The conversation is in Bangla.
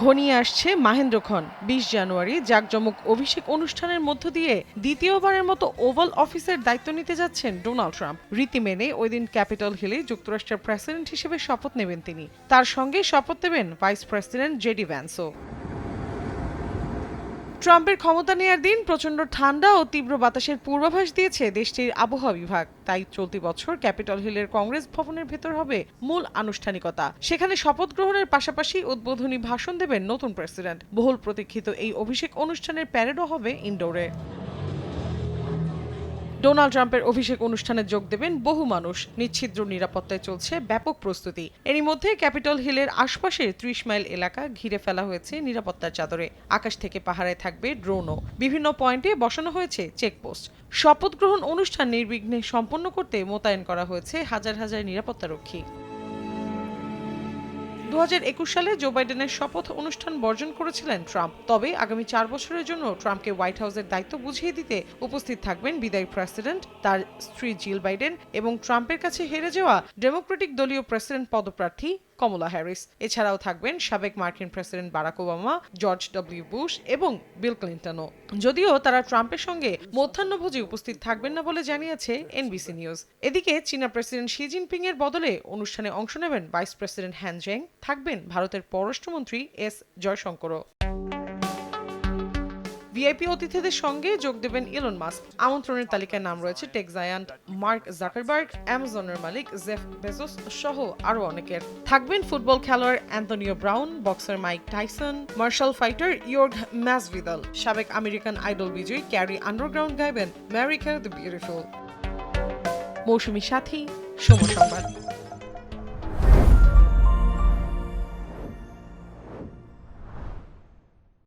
ঘনিয়ে আসছে মাহেন্দ্রক্ষণ। ২০ জানুয়ারি জাঁকজমক অভিষেক অনুষ্ঠানের মধ্য দিয়ে দ্বিতীয়বারের মতো ওভাল অফিসের দায়িত্ব নিতে যাচ্ছেন ডোনাল্ড ট্রাম্প। রীতি মেনে ওই দিন ক্যাপিটল হিলে যুক্তরাষ্ট্রের প্রেসিডেন্ট হিসেবে শপথ নেবেন তিনি। তার সঙ্গে শপথ নেবেন ভাইস প্রেসিডেন্ট জেডি ভ্যান্সও। ট্রাম্পের ক্ষমতা নেয়ার দিন প্রচণ্ড ঠান্ডা ও তীব্র বাতাসের পূর্বাভাস দিয়েছে দেশটির আবহাওয়া বিভাগ। তাই চলতি বছর ক্যাপিটল হিলের কংগ্রেস ভবনের ভেতর হবে মূল আনুষ্ঠানিকতা। সেখানে শপথ গ্রহণের পাশাপাশি উদ্বোধনী ভাষণ দেবেন নতুন প্রেসিডেন্ট। বহুল প্রতীক্ষিত এই অভিষেক অনুষ্ঠানের প্যারেডও হবে ইনডোরে। ডোনাল্ড ট্রাম্পের অভিষেক অনুষ্ঠানে যোগ দেবেন বহু মানুষ। নিচ্ছিদ্র নিরাপত্তায় চলছে ব্যাপক প্রস্তুতি। এরই মধ্যে ক্যাপিটল হিলের আশপাশের ৩০ মাইল এলাকা ঘিরে ফেলা হয়েছে নিরাপত্তার চাদরে। আকাশ থেকে পাহারায় থাকবে ড্রোনও। বিভিন্ন পয়েন্টে বসানো হয়েছে চেকপোস্ট। শপথ গ্রহণ অনুষ্ঠান নির্বিঘ্নে সম্পন্ন করতে মোতায়েন করা হয়েছে হাজার হাজার নিরাপত্তারক্ষী। ২০২১ সালে জো বাইডেনের শপথ অনুষ্ঠান বর্জন করেছিলেন ট্রাম্প। তবে আগামী ৪ বছরের জন্য ট্রাম্পকে হোয়াইট হাউসের দায়িত্ব বুঝিয়ে দিতে উপস্থিত থাকবেন বিদায়ী প্রেসিডেন্ট, তার স্ত্রী জিল বাইডেন এবং ট্রাম্পের কাছে হেরে যাওয়া ডেমোক্রেটিক দলীয় প্রেসিডেন্ট পদপ্রার্থী কমলা হ্যারিস। এছাড়াও থাকবেন সাবেক মার্কিন president Barack Obama, George W Bush এবং বিল ক্লিন্টনও। যদিও তারা ট্রাম্পের সঙ্গে মধ্যাহ্নভোজে উপস্থিত থাকবেন না বলে জানিয়েছে এনবিসি নিউজ। এদিকে চীনা প্রেসিডেন্ট শি জিনপিং এর বদলে অনুষ্ঠানে অংশ নেবেন ভাইস প্রেসিডেন্ট হ্যান জেং, থাকবেন ভারতের পররাষ্ট্রমন্ত্রী এস জয়শঙ্করও। ভিআইপি অতিথিদের সঙ্গে যোগ দেবেন ইলন মাস্ক। আমন্ত্রণের তালিকায় নাম রয়েছে টেক জায়ান্ট মার্ক জাকারবার্গ, অ্যামাজনের মালিক জেফ বেজোস সহ আরও অনেকের। থাকবেন ফুটবল খেলোয়াড় Antonio Brown, boxer Mike Tyson, martial fighter ইয়র্গ ম্যাসভিদাল, সাবেক আমেরিকান আইডল বিজয়ী ক্যারি আন্ডারগ্রাউন্ড গাইবেন America the beautiful. Mousumi Sathi, Somoy সংবাদ।